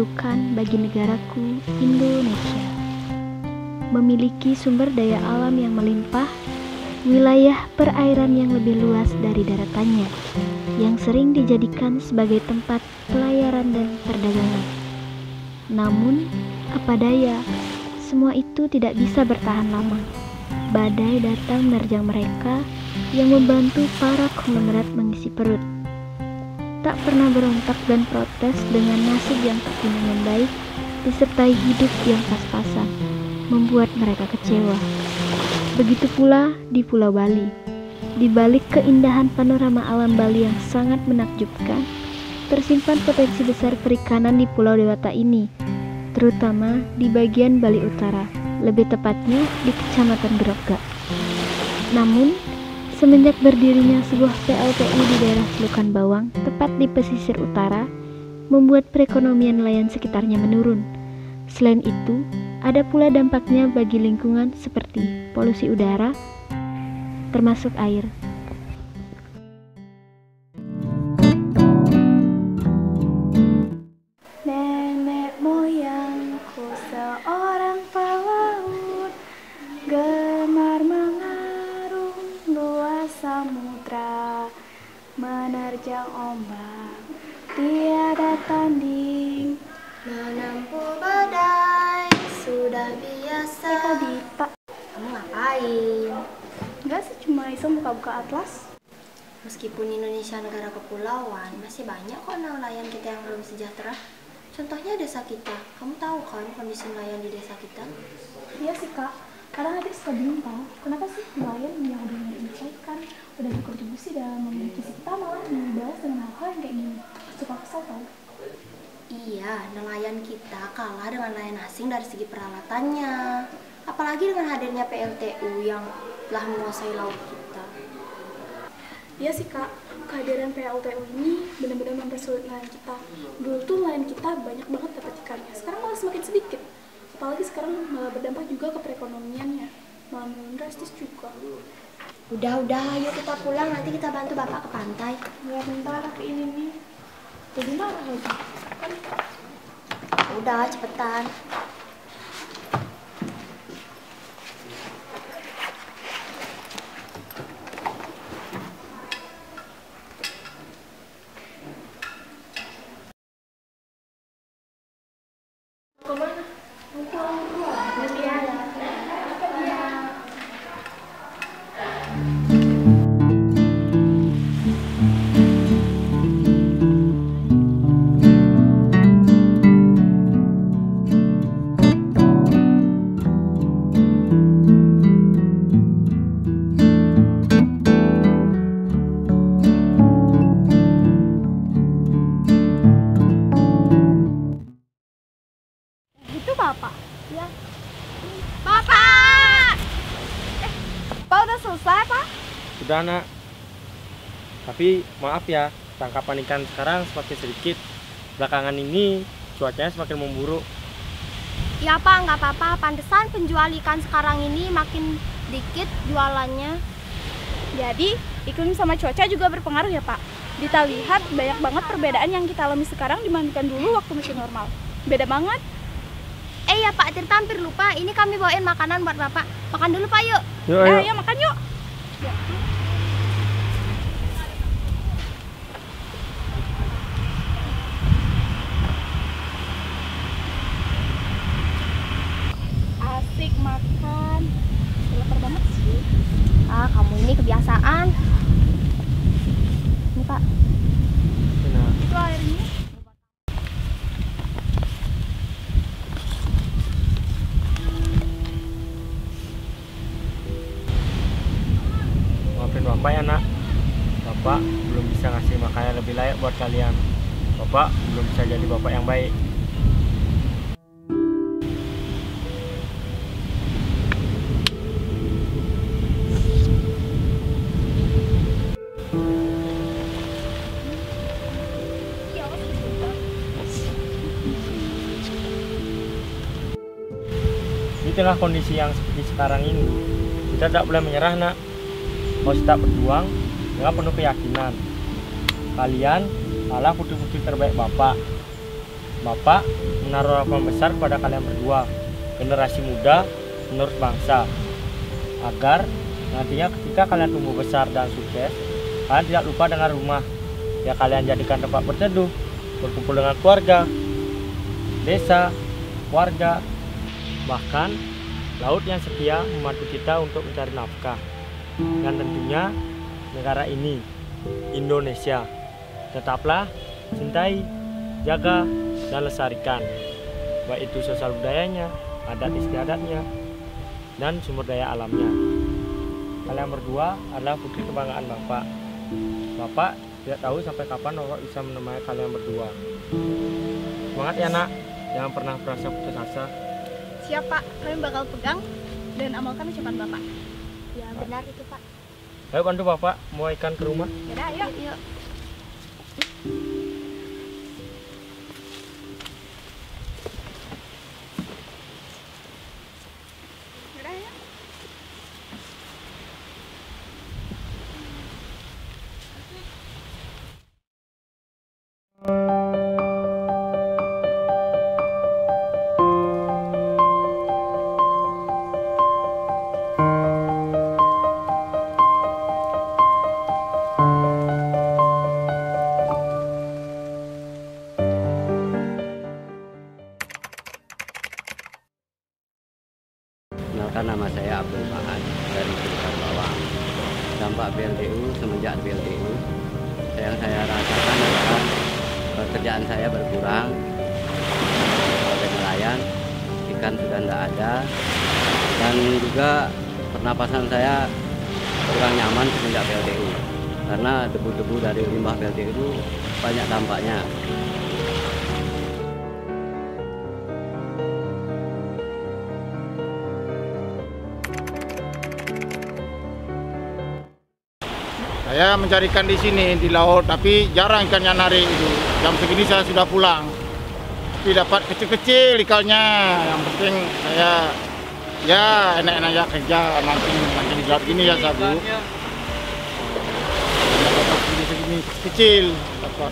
diperlukan bagi negaraku, Indonesia. Memiliki sumber daya alam yang melimpah, wilayah perairan yang lebih luas dari daratannya, yang sering dijadikan sebagai tempat pelayaran dan perdagangan. Namun, apa daya, semua itu tidak bisa bertahan lama. Badai datang menerjang mereka yang membantu para konglomerat mengisi perut. Tak pernah berontak dan protes dengan nasib yang tak kunjung membaik, disertai hidup yang pas-pasan, membuat mereka kecewa. Begitu pula di Pulau Bali. Di balik keindahan panorama alam Bali yang sangat menakjubkan, tersimpan potensi besar perikanan di Pulau Dewata ini, terutama di bagian Bali Utara, lebih tepatnya di Kecamatan Grogak. Namun, semenjak berdirinya sebuah PLTU di daerah Selokan Bawang, tepat di pesisir utara, membuat perekonomian nelayan sekitarnya menurun. Selain itu, ada pula dampaknya bagi lingkungan seperti polusi udara, termasuk air. Nenek moyangku seorang pelaut, gemar mengarung luas samudra, menerjang ombak tiada tanding, menempuh badai sudah biasa. Dita, Kamu ngapain? enggak sih, cuma iseng buka-buka atlas. Meskipun Indonesia negara kepulauan, masih banyak kok nelayan kita yang belum sejahtera. Contohnya desa kita. Kamu tahu kan kondisi nelayan di desa kita? Iya sih kak, kadang adik suka bingung tau, kenapa sih nelayan yang udah mencari ikan, udah berkontribusi dalam memiliki kita malah dibalas dengan hal-hal yang kayak gini. Suka kesel tau. Iya, nelayan kita kalah dengan nelayan asing dari segi peralatannya. Apalagi dengan hadirnya PLTU yang telah menguasai laut kita. Iya sih kak, kehadiran PLTU ini benar-benar mempersulit nelayan kita. Dulu tuh nelayan kita banyak banget dapat ikannya, sekarang malah semakin sedikit. Apalagi sekarang malah berdampak juga ke perekonomiannya, malah menurun drastis juga. Udah, ayo kita pulang, nanti kita bantu bapak ke pantai. Ya bentar, tapi ini nih, jadi marah lagi. Udah, cepetan. Itu bapak? Ya. Bapak! Pak udah selesai pak? Sudah nak. Tapi maaf ya, tangkapan ikan sekarang semakin sedikit. Belakangan ini cuacanya semakin memburuk. Ya pak, nggak apa-apa. Pantesan penjual ikan sekarang ini makin dikit jualannya. Jadi iklim sama cuaca juga berpengaruh ya pak? Kita lihat banyak banget perbedaan yang kita alami sekarang dibandingkan dulu waktu masih normal. Beda banget. Ya pak, Tirta hampir lupa. Ini kami bawain makanan buat bapak. Makan dulu pak, yuk. Yuk, ayo. Ayo makan yuk. Asik makan. Lapar banget sih. Kamu ini kebiasaan. Ini pak. Nah, Itu airnya. maafin bapak ya nak. Bapak belum bisa ngasih makanan lebih layak buat kalian. Bapak belum bisa jadi bapak yang baik. Di tengah kondisi yang seperti sekarang ini, kita tidak boleh menyerah nak. Harus tetap berjuang dengan penuh keyakinan. Kalian adalah putri-putri terbaik Bapak. Bapak menaruh harapan besar pada kalian berdua, generasi muda penerus bangsa, agar nantinya ketika kalian tumbuh besar dan sukses, kalian tidak lupa dengan rumah yang kalian jadikan tempat berteduh, berkumpul dengan keluarga, desa, warga, bahkan laut yang setia membantu kita untuk mencari nafkah. Dan tentunya negara ini, Indonesia, tetaplah cintai, jaga, dan lestarikan, baik itu sosial budayanya, adat istiadatnya, dan sumber daya alamnya. Kalian berdua adalah putri kebanggaan Bapak. Bapak tidak tahu sampai kapan Bapak bisa menemani kalian berdua. Semangat ya nak, jangan pernah merasa putus asa. Siap Pak, kalian bakal pegang dan amalkan ucapan Bapak. Ya benar itu Pak. Ayo bantu Bapak mau ikan ke rumah. Yaudah, ayo. Yuk. Yaudah, ayo. Kenalkan, nama saya Abdul Mahan dari Kecamatan Bawang. Dampak BLTU semenjak BLTU yang saya rasakan adalah pekerjaan saya berkurang sebagai nelayan, ikan sudah tidak ada, dan juga pernapasan saya kurang nyaman semenjak BLTU karena debu-debu dari limbah BLTU itu banyak dampaknya. Saya mencari ikan di sini di laut, tapi jarang ikannya narik itu. Jam segini saya sudah pulang. Tapi dapat kecil-kecil ikannya. Yang penting saya ya enak-enak aja kerja mancing di laut gini ya sabu. Dapat segini kecil dapat.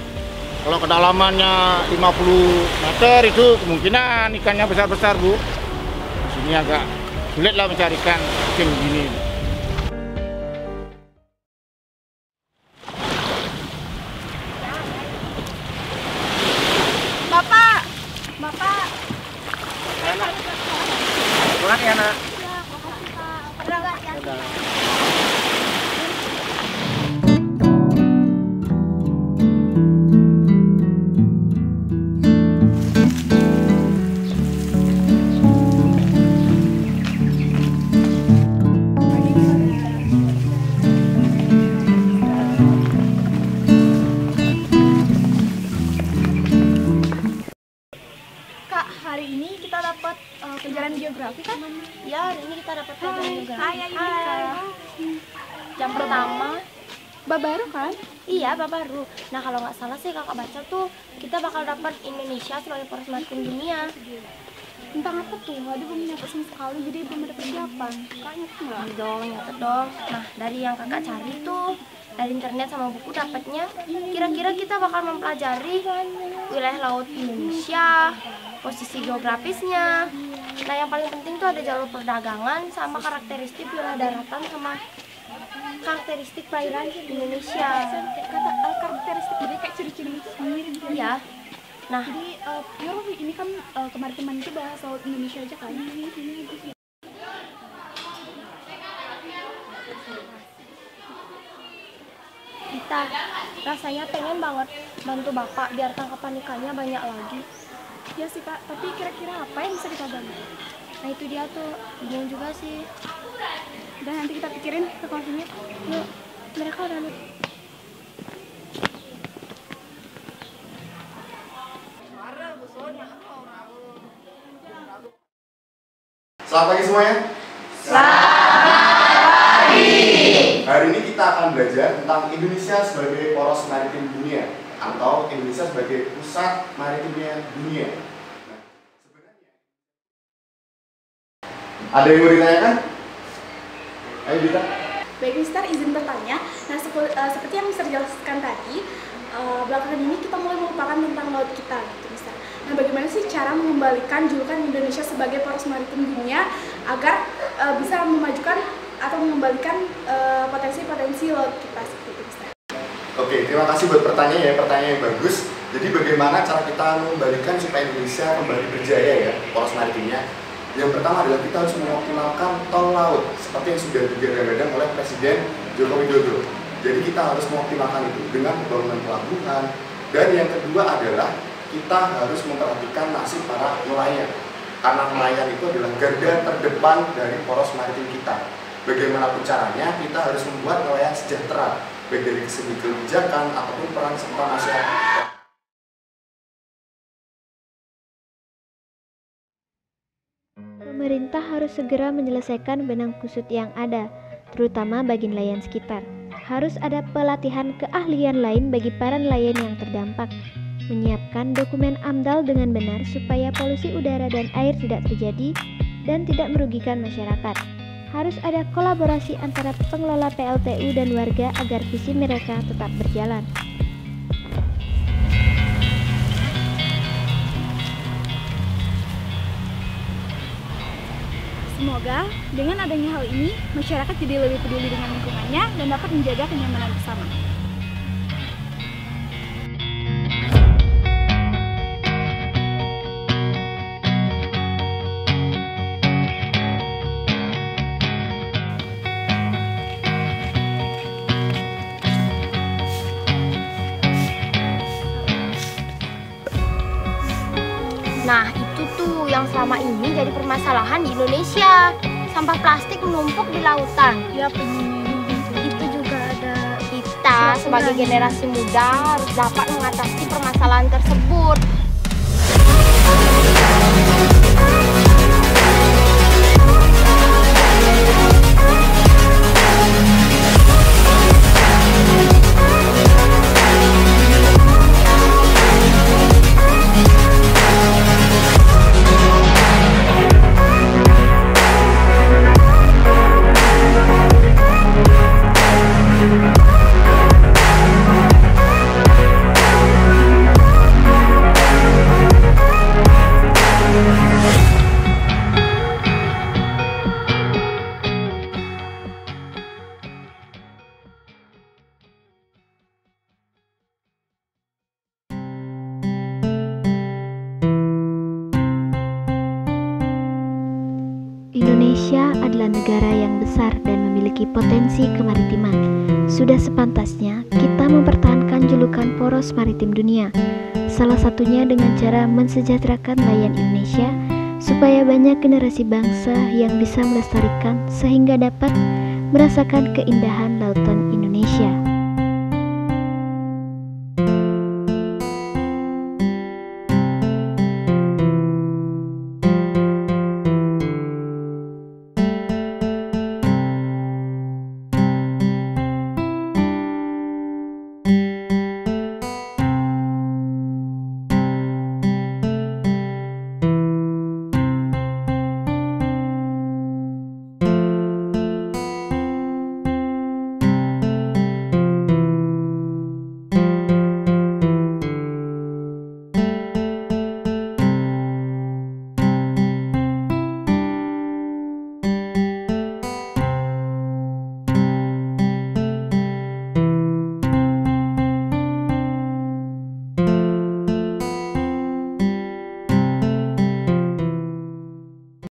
Kalau kedalamannya 50 meter itu kemungkinan ikannya besar-besar Bu. Di sini agak sulit lah mencari ikan kecil begini. Bapak. Semangat ya nak. Kak, hari ini kita dapat pelajaran geografi kan? Ya, hari ini kita dapat pelajaran geografi. Hai. Jam pertama. Bab baru kan? Iya, baru. Nah, kalau nggak salah sih kakak baca tuh kita bakal dapat Indonesia sebagai poros maritim dunia. Tentang apa tuh? Aduh, belum nyata sama sekali, jadi belum ada persiapan. Kak, nyatet nggak? Dong, nyatet dong. Nah, dari yang kakak cari tuh, dari internet sama buku dapatnya, kira-kira kita bakal mempelajari wilayah laut Indonesia, posisi geografisnya. Nah, yang paling penting tuh ada jalur perdagangan sama karakteristik wilayah daratan sama karakteristik perairan Indonesia. Kata karakteristik jadi kayak ciri-ciri itu sendiri gitu. Iya. Nah, Jadi, ini kan kemaritiman itu bahas laut Indonesia aja kan? kita rasanya pengen banget bantu Bapak biar tangkapan ikannya banyak lagi. Ya sih Kak, tapi kira-kira apa yang bisa kita bantu? Nah, itu dia tuh, bingung juga sih. Dan nanti kita pikirin ke konsumen. Yuk, mereka udah Selamat pagi semuanya. Selamat pagi. Hari ini kita akan belajar tentang Indonesia sebagai poros maritim dunia atau Indonesia sebagai pusat maritimnya dunia. Nah, sebenarnya ada yang mau ditanyakan? Ayo Dita. Baik Mister, izin bertanya. Nah, seperti yang Mister jelaskan tadi, belakangan ini kita mulai melupakan tentang laut kita, gitu Mister. Nah, bagaimana sih cara mengembalikan julukan Indonesia sebagai poros maritim dunia agar bisa memajukan atau mengembalikan potensi-potensi laut kita seperti itu, Ustaz? Oke, terima kasih buat pertanyaan yang bagus. Jadi bagaimana cara kita mengembalikan supaya Indonesia kembali berjaya ya poros maritimnya? Yang pertama adalah kita harus mengoptimalkan tol laut seperti yang sudah digadang-gadang oleh Presiden Joko Widodo. Jadi kita harus mengoptimalkan itu dengan pembangunan pelabuhan. Dan yang kedua adalah kita harus memperhatikan nasib para nelayan. Karena nelayan itu adalah garda terdepan dari poros maritim kita. Bagaimanapun caranya, kita harus membuat nelayan sejahtera, baik dari segi kebijakan ataupun peran serta masyarakat. Pemerintah harus segera menyelesaikan benang kusut yang ada, terutama bagi nelayan sekitar. Harus ada pelatihan keahlian lain bagi para nelayan yang terdampak. Menyiapkan dokumen AMDAL dengan benar supaya polusi udara dan air tidak terjadi dan tidak merugikan masyarakat. Harus ada kolaborasi antara pengelola PLTU dan warga agar visi mereka tetap berjalan. Semoga dengan adanya hal ini, masyarakat jadi lebih peduli dengan lingkungannya dan dapat menjaga kenyamanan bersama. Nah, itu tuh yang selama ini jadi permasalahan di Indonesia. Sampah plastik menumpuk di lautan. Ya, itu juga ada. Kita sebagai generasi muda harus dapat mengatasi permasalahan tersebut. Indonesia adalah negara yang besar dan memiliki potensi kemaritiman. Sudah sepantasnya kita mempertahankan julukan poros maritim dunia. Salah satunya dengan cara mensejahterakan nelayan Indonesia supaya banyak generasi bangsa yang bisa melestarikan sehingga dapat merasakan keindahan lautan